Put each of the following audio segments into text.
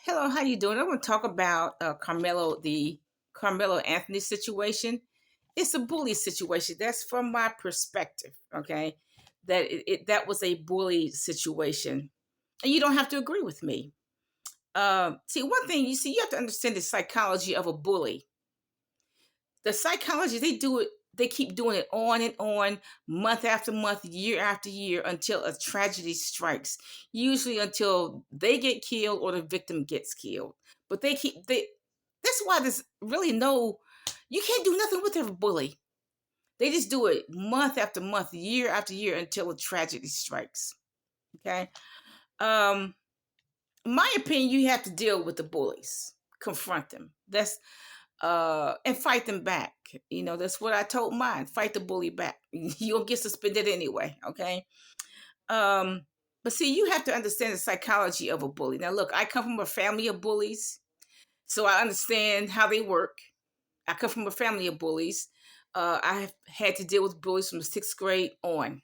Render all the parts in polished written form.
Hello, how you doing? I want to talk about the Carmelo Anthony situation. It's a bully situation. That's from my perspective. Okay, that was a bully situation, and you don't have to agree with me. See, one thing you have to understand the psychology of a bully. The psychology they do it. They keep doing it on and on, month after month, year after year, until a tragedy strikes. Usually, until they get killed or the victim gets killed. But they keep they. That's why there's really no. You can't do nothing with a bully. They just do it month after month, year after year, until a tragedy strikes. Okay. Um, my opinion, you have to deal with the bullies, confront them. And fight them back. That's what I told mine. Fight the bully back. You'll get suspended anyway. Okay. Um, but see, you have to understand the psychology of a bully. Now, look, I come from a family of bullies, so I understand how they work. I come from a family of bullies. I have had to deal with bullies from the sixth grade on.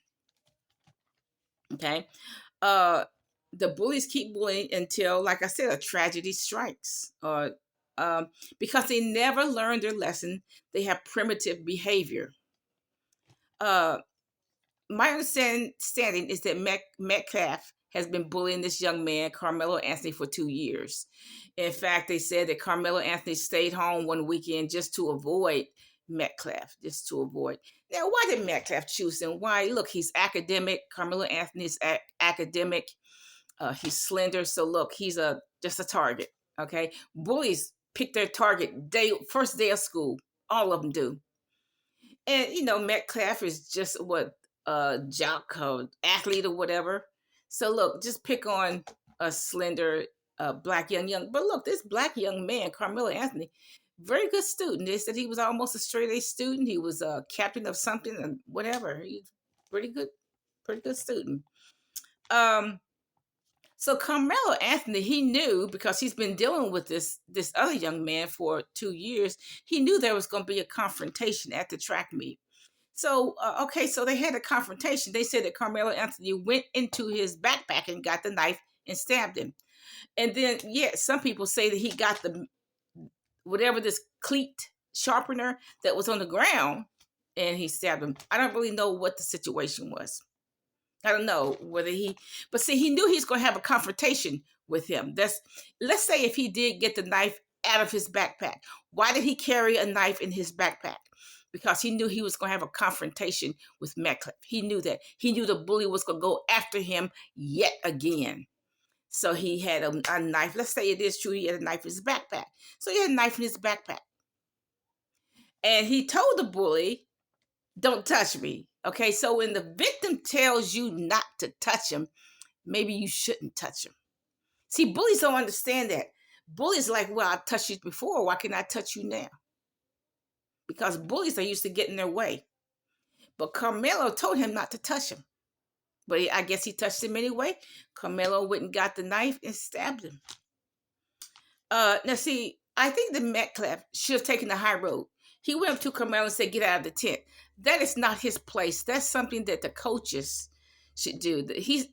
Okay. Uh, the bullies keep bullying until, like I said, a tragedy strikes. Because they never learned their lesson. They have primitive behavior. Uh, my understanding is that Metcalf has been bullying this young man, Carmelo Anthony, for 2 years. In fact, they said that Carmelo Anthony stayed home one weekend just to avoid Metcalf, just to avoid. Now, why did Metcalf choose him? Why? Look, he's academic. Carmelo Anthony is academic. He's slender, so look, he's just a target. Okay, bullies pick their target first day of school. All of them do, and Metcalf is just what jock or athlete or whatever. So look, just pick on a slender black young. But look, this black young man, Carmelo Anthony, very good student. They said he was almost a straight A student. He was a captain of something and whatever. He's pretty good student. Um, so Carmelo Anthony, he knew because he's been dealing with this other young man for 2 years. He knew there was going to be a confrontation at the track meet. So okay, so they had a confrontation. They said that Carmelo Anthony went into his backpack and got the knife and stabbed him. And then some people say that he got the whatever this cleat sharpener that was on the ground and he stabbed him. I don't really know what the situation was. I don't know whether but see, he knew he was going to have a confrontation with him. Let's say if he did get the knife out of his backpack, why did he carry a knife in his backpack? Because he knew he was going to have a confrontation with Metcalf. He knew that. He knew the bully was going to go after him yet again. So he had a knife. Let's say it is true. He had a knife in his backpack. So he had a knife in his backpack. And he told the bully, "Don't touch me." Okay, so when the victim tells you not to touch him, maybe you shouldn't touch him. See, bullies don't understand that. Bullies like, well, I touched you before. Why can't I touch you now? Because bullies are used to getting their way. But Carmelo told him not to touch him. But I guess he touched him anyway. Carmelo went and got the knife and stabbed him. Now, see, I think the Metcalf should have taken the high road. He went up to Carmelo and said, "Get out of the tent." That is not his place. That's something that the coaches should do. He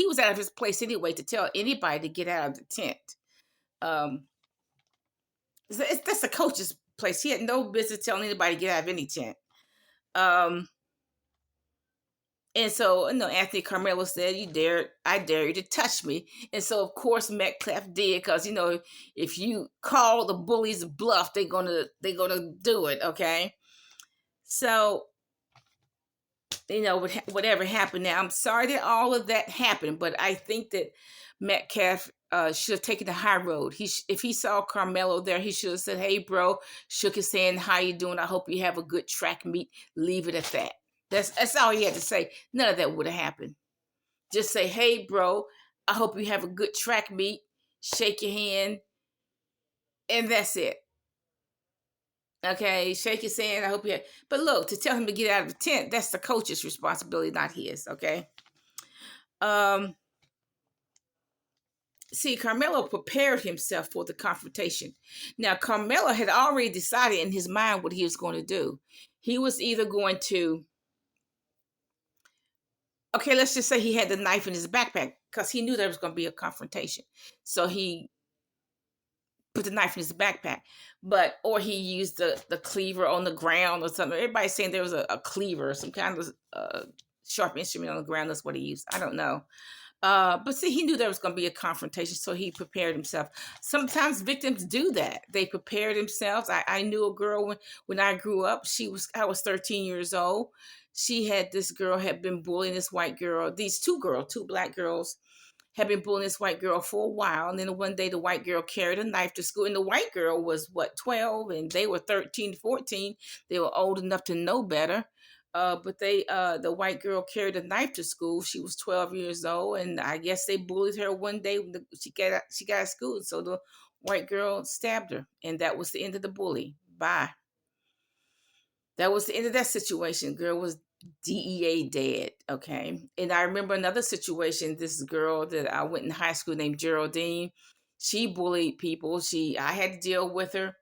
was out of his place anyway to tell anybody to get out of the tent. Um, that's the coach's place. He had no business telling anybody to get out of any tent. And so, Anthony Carmelo said, I dare you to touch me. And so, of course, Metcalf did, because, if you call the bullies bluff, they're gonna do it, okay? So, whatever happened now, I'm sorry that all of that happened, but I think that Metcalf should have taken the high road. If he saw Carmelo there, he should have said, "Hey, bro," shook his hand, "How you doing? I hope you have a good track meet." Leave it at that. That's all he had to say. None of that would have happened. Just say, "Hey, bro, I hope you have a good track meet." Shake your hand, and that's it. Okay, shake his hand. I hope you. But look, to tell him to get out of the tent, that's the coach's responsibility, not his. Okay. See, Carmelo prepared himself for the confrontation. Now, Carmelo had already decided in his mind what he was going to do. He was either going to, okay, let's just say he had the knife in his backpack because he knew there was going to be a confrontation. So he put the knife in his backpack. But or he used the cleaver on the ground or something. Everybody's saying there was a cleaver, some kind of sharp instrument on the ground. That's what he used. I don't know. But see, he knew there was going to be a confrontation, so he prepared himself. Sometimes victims do that. They prepared themselves. I knew a girl when I grew up. I was 13 years old. This girl had been bullying this white girl. These two black girls had been bullying this white girl for a while. And then one day the white girl carried a knife to school. And the white girl was, what, 12? And they were 13, 14. They were old enough to know better. But the white girl carried a knife to school. She was 12 years old. And I guess they bullied her one day when she got out of school. So the white girl stabbed her. And that was the end of the bully. Bye. That was the end of that situation. Girl was DEA dead. Okay. And I remember another situation. This girl that I went in high school named Geraldine. She bullied people. I had to deal with her.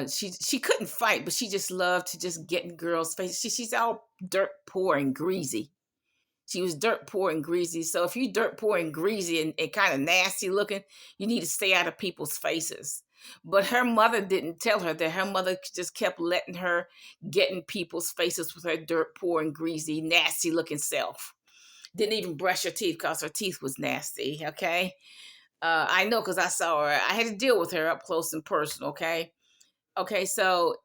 She couldn't fight, but she just loved to just get in girls' faces. She's all dirt poor and greasy. She was dirt poor and greasy. So if you dirt poor and greasy and kind of nasty looking, you need to stay out of people's faces. But her mother didn't tell her that. Her mother just kept letting her get in people's faces with her dirt poor and greasy, nasty looking self. Didn't even brush her teeth because her teeth was nasty. Okay. I know because I saw her. I had to deal with her up close and personal. Okay. Okay. So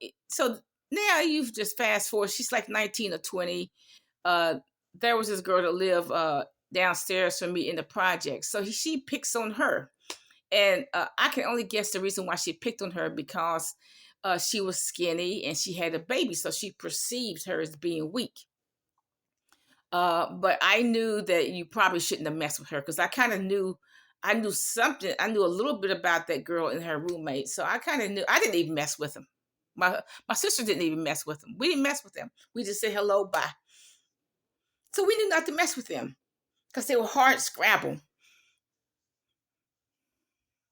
now you've just fast forward. She's like 19 or 20. uh there was this girl that lived downstairs from me in the project. So she picks on her. And I can only guess the reason why she picked on her because she was skinny and she had a baby. So she perceived her as being weak. But I knew that you probably shouldn't have messed with her because I knew something. I knew a little bit about that girl and her roommate. So I kind of knew. I didn't even mess with them. My sister didn't even mess with them. We didn't mess with them. We just said hello, bye. So we knew not to mess with them because they were hard scrabble.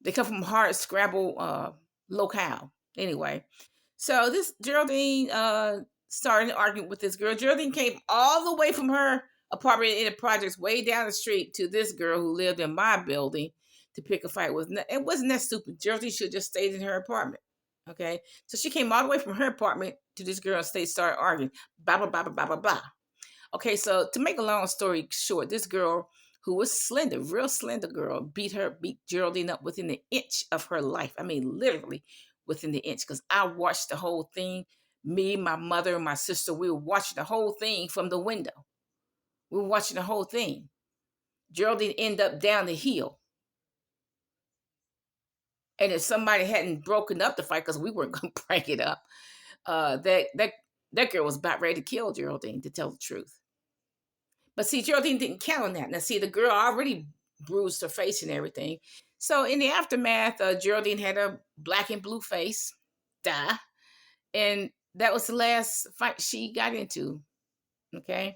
They come from hard scrabble locale. Anyway, so this Geraldine started arguing with this girl. Geraldine came all the way from her apartment in the projects way down the street to this girl who lived in my building to pick a fight with. It wasn't that stupid. Geraldine should have just stayed in her apartment. Okay, so she came all the way from her apartment to this girl and started arguing. Blah blah blah blah blah blah blah. Okay, so to make a long story short, this girl who was slender, real slender girl, beat Geraldine up within the inch of her life. I mean, literally within the inch, because I watched the whole thing. Me, my mother, and my sister, we were watching the whole thing from the window. We were watching the whole thing. Geraldine ended up down the hill. And if somebody hadn't broken up the fight, because we weren't going to break it up, that girl was about ready to kill Geraldine, to tell the truth. But see, Geraldine didn't count on that. Now, see, the girl already bruised her face and everything. So in the aftermath, Geraldine had a black and blue face. Duh. And that was the last fight she got into. Okay.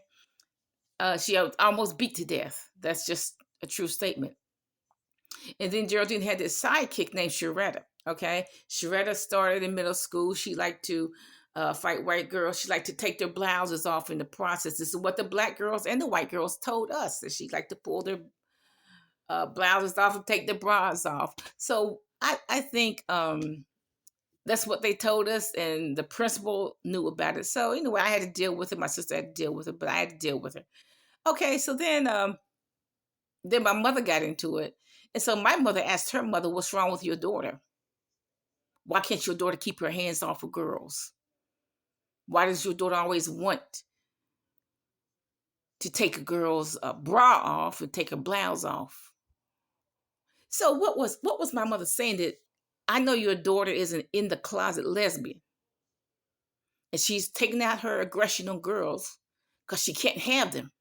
She almost beat to death. That's just a true statement. And then Geraldine had this sidekick named Sharetta. Okay. Sharetta started in middle school. She liked to fight white girls. She liked to take their blouses off in the process. This is what the black girls and the white girls told us, that she liked to pull their blouses off and take their bras off. So I think that's what they told us, and the principal knew about it. So anyway, I had to deal with it. My sister had to deal with it, but I had to deal with her. Okay, so then my mother got into it. And so my mother asked her mother, "What's wrong with your daughter? Why can't your daughter keep her hands off of girls? Why does your daughter always want to take a girl's bra off and take her blouse off?" So what was my mother saying? That I know your daughter is an in the closet lesbian, and she's taking out her aggression on girls because she can't have them.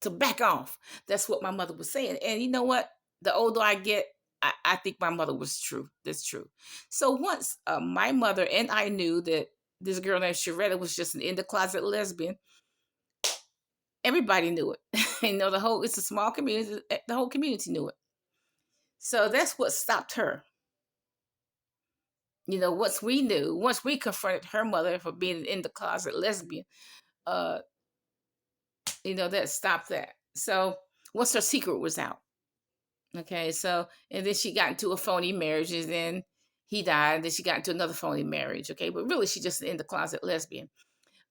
To back off. That's what my mother was saying. And you know what? The older I get, I think my mother was true. That's true. So once my mother and I knew that this girl named Sharetta was just an in the closet lesbian, everybody knew it. It's a small community. The whole community knew it. So that's what stopped her. Once we confronted her mother for being an in the closet lesbian, that stopped that. So once her secret was out, Okay, so and then she got into a phony marriage, and then he died. Then she got into another phony marriage. Okay, but really, she just in the closet lesbian.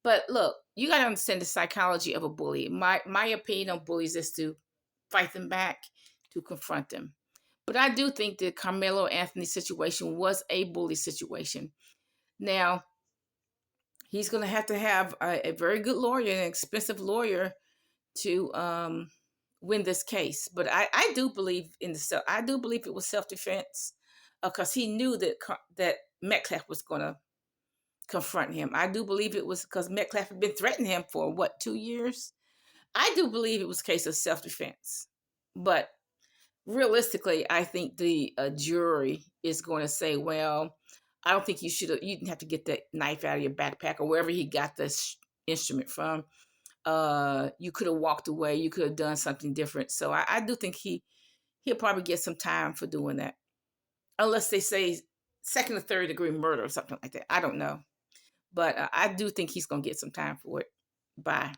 But look, you got to understand the psychology of a bully. My opinion on bullies is to fight them back, to confront them. But I do think the Carmelo Anthony situation was a bully situation. Now, he's going to have a very good lawyer, an expensive lawyer, to win this case. But I do believe in the self. I do believe it was self defense because he knew that Metcalf was going to confront him. I do believe it was because Metcalf had been threatening him for what, 2 years. I do believe it was a case of self defense. But realistically, I think the jury is going to say, well, I don't think you didn't have to get that knife out of your backpack or wherever he got this instrument from. You could have walked away. You could have done something different. So I do think he'll probably get some time for doing that, unless they say second or third degree murder or something like that. I don't know, but I do think he's gonna get some time for it. Bye.